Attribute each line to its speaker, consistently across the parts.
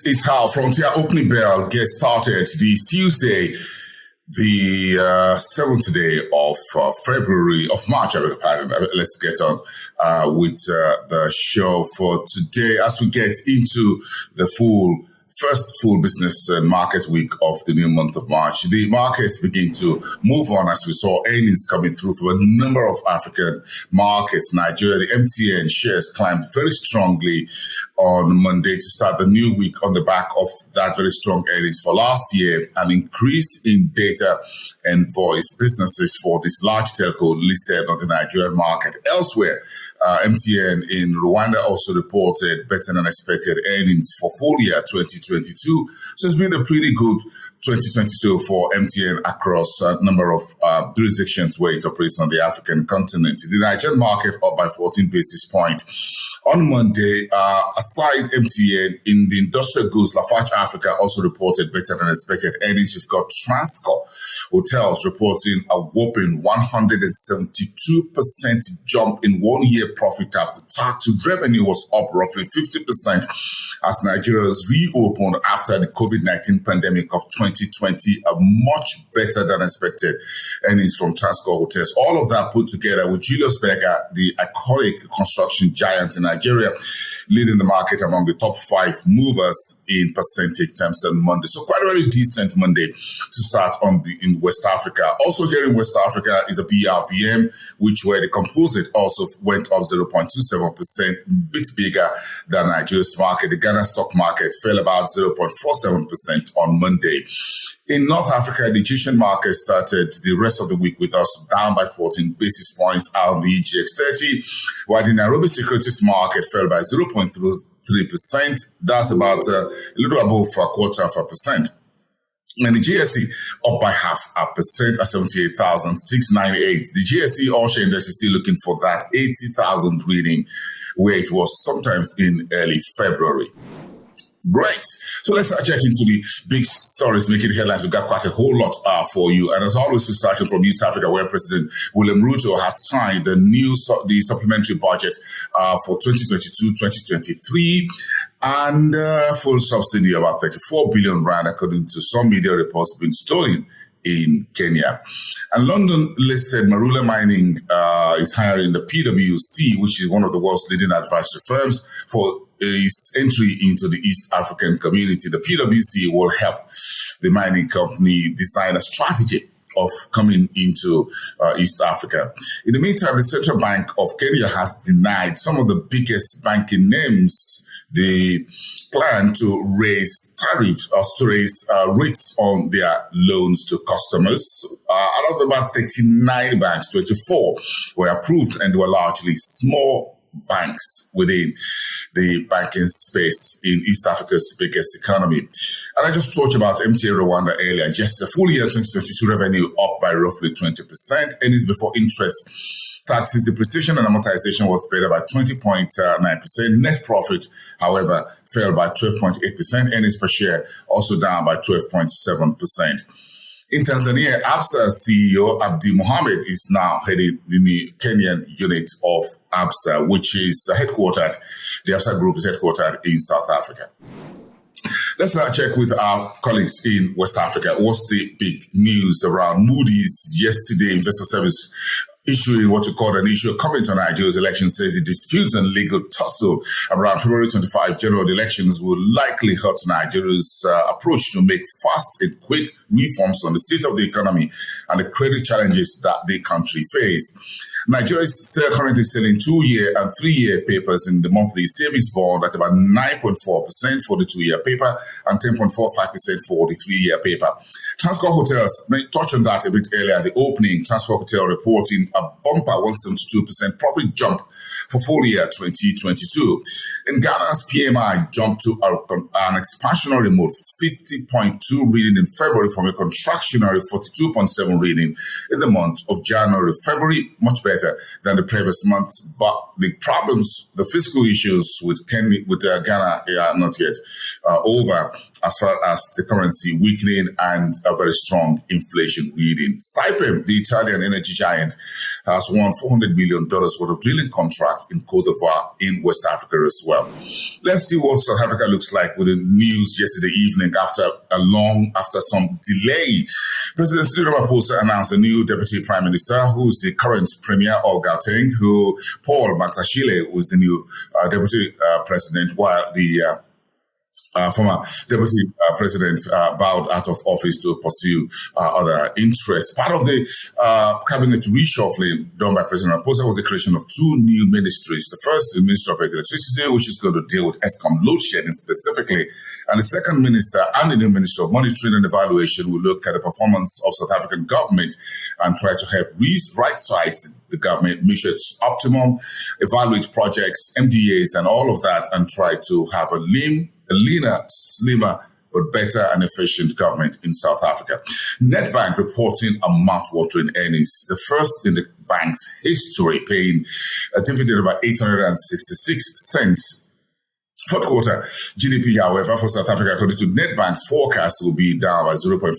Speaker 1: is how Frontier Opening Bell gets started this Tuesday, the 7th day of February, of March, I beg your pardon. Let's get on with the show for today as we get into the first full business and market week of the new month of March. The markets begin to move on as we saw earnings coming through from a number of African markets. Nigeria, the MTN shares climbed very strongly on Monday to start the new week on the back of that very strong earnings for last year, an increase in data and voice businesses for this large telco listed on the Nigerian market. Elsewhere, MTN in Rwanda also reported better than expected earnings for full year 2022. So it's been a pretty good 2022 for MTN across a number of jurisdictions where it operates on the African continent. The Nigerian market up by 14 basis points. On Monday, aside MTN, in the industrial goods, Lafarge Africa also reported better than expected earnings. You've got Transcorp Hotels reporting a whopping 172% jump in 1 year profit after tax. Revenue was up roughly 50% as Nigeria's reopened after the COVID-19 pandemic of 2020, a much better than expected earnings from Transcorp Hotels. All of that put together with Julius Berger, the iconic construction giant in Nigeria, leading the market among the top 5 movers in percentage terms on Monday. So quite a very decent Monday to start in West Africa. Also here in West Africa is the BRVM, which where the composite also went up 0.27%, bit bigger than Nigeria's market. The Ghana stock market fell about 0.47% on Monday. In North Africa, the Egyptian market started the rest of the week with us down by 14 basis points on the GX30, while the Nairobi securities market fell by 0.3%. That's about a little above a quarter of a percent. And the GSE up by 0.5% at 78,698. The GSE All-Share Index is still looking for that 80,000 reading where it was sometimes in early February. Great. So let's check into the big stories making headlines. We've got quite a whole lot for you. And as always, we're starting from East Africa, where President William Ruto has signed the supplementary budget for 2022-2023 and full subsidy about 34 billion rand, according to some media reports, been stolen in Kenya. And London-listed Marula Mining is hiring the PwC, which is one of the world's leading advisory firms, for its entry into the East African community. The PwC will help the mining company design a strategy of coming into East Africa. In the meantime, the Central Bank of Kenya has denied some of the biggest banking names the plan to raise tariffs or to raise rates on their loans to customers. Out of about 39 banks, 24 were approved, and they were largely small banks within the banking space in East Africa's biggest economy. And I just talked about MTN Rwanda earlier. Just a full year 2022 revenue up by roughly 20%. Earnings before interest, taxes, depreciation, and amortization was better by 20.9%. Net profit, however, fell by 12.8%. Earnings per share also down by 12.7%. In Tanzania, ABSA's CEO Abdi Mohammed is now heading the Kenyan unit of ABSA, which is headquartered. The ABSA group is headquartered in South Africa. Let's now check with our colleagues in West Africa. What's the big news around Moody's yesterday? Investor Service issuing what you call an issue comment on Nigeria's election says the disputes and legal tussle around February 25 general elections will likely hurt Nigeria's approach to make fast and quick reforms on the state of the economy and the credit challenges that the country face. Nigeria is currently selling 2-year and 3-year papers in the monthly savings bond at about 9.4% for the 2-year paper and 10.45% for the 3-year paper. Transcorp Hotels, I touched on that a bit earlier. The opening, Transcorp Hotel reporting a bumper 172% profit jump for full year 2022. In Ghana's PMI jumped to an expansionary mode, 50.2 reading in February from a contractionary 42.7 reading in the month of January. February, much better better than the previous month. But the problems, the fiscal issues with Ghana are not yet over, as far as the currency weakening and a very strong inflation reading. Saipem, the Italian energy giant, has won $400 million worth of drilling contract in Cote d'Ivoire in West Africa as well. Let's see what South Africa looks like with the news yesterday evening after some delay. President Cyril Ramaphosa announced a new deputy prime minister, who's the current premier of Gauteng, Paul Matashile, was the new deputy president, while the former deputy president bowed out of office to pursue other interests. Part of the cabinet reshuffling done by President Ramaphosa was the creation of two new ministries. The first, the Minister of Electricity, which is going to deal with Eskom load shedding specifically. And the second minister and the new Minister of Monitoring and Evaluation will look at the performance of South African government and try to help right-size the government, make sure it's optimum, evaluate projects, MDAs, and all of that, and try to have a leaner, slimmer, but better and efficient government in South Africa. Nedbank reporting a mouth-watering earnings, the first in the bank's history, paying a dividend of about 866 cents. Fourth quarter GDP, however, for South Africa, according to Nedbank's forecast, will be down by 0.4%,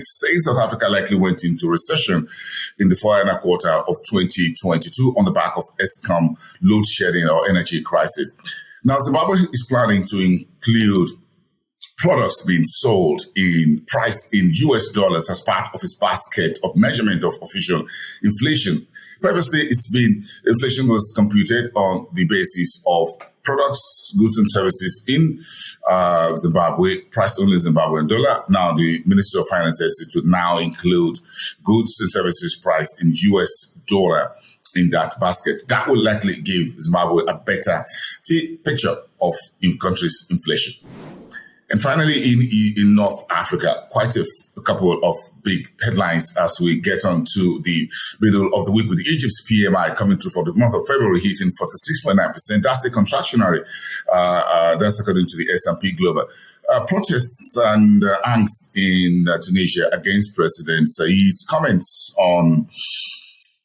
Speaker 1: saying South Africa likely went into recession in the final quarter of 2022 on the back of Eskom load shedding or energy crisis. Now, Zimbabwe is planning to include products being sold priced in US dollars as part of its basket of measurement of official inflation. Previously, inflation was computed on the basis of products, goods and services in Zimbabwe, priced only in Zimbabwean dollar. Now, the Ministry of Finance says it would now include goods and services priced in US dollar in that basket. That will likely give Zimbabwe a better picture of the country's inflation. And finally, in North Africa, quite a couple of big headlines as we get on to the middle of the week, with Egypt's PMI coming through for the month of February, hitting 46.9%. That's the contractionary. That's according to the S&P Global. Protests and angst in Tunisia against President Said's comments on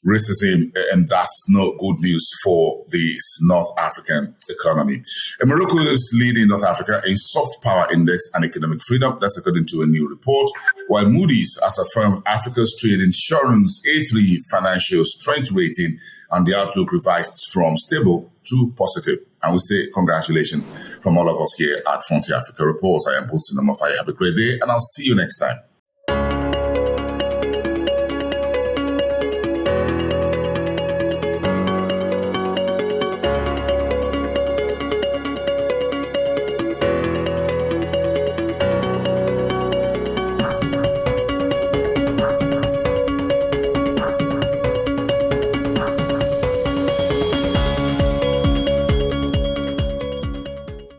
Speaker 1: racism, and that's no good news for the North African economy. And Morocco is leading North Africa in soft power index and economic freedom. That's according to a new report. While Moody's has affirmed Africa's trade insurance A3 financial strength rating, and the outlook revised from stable to positive. And we say congratulations from all of us here at Frontier Africa Reports. I am Bosin Namafai. Have a great day, and I'll see you next time.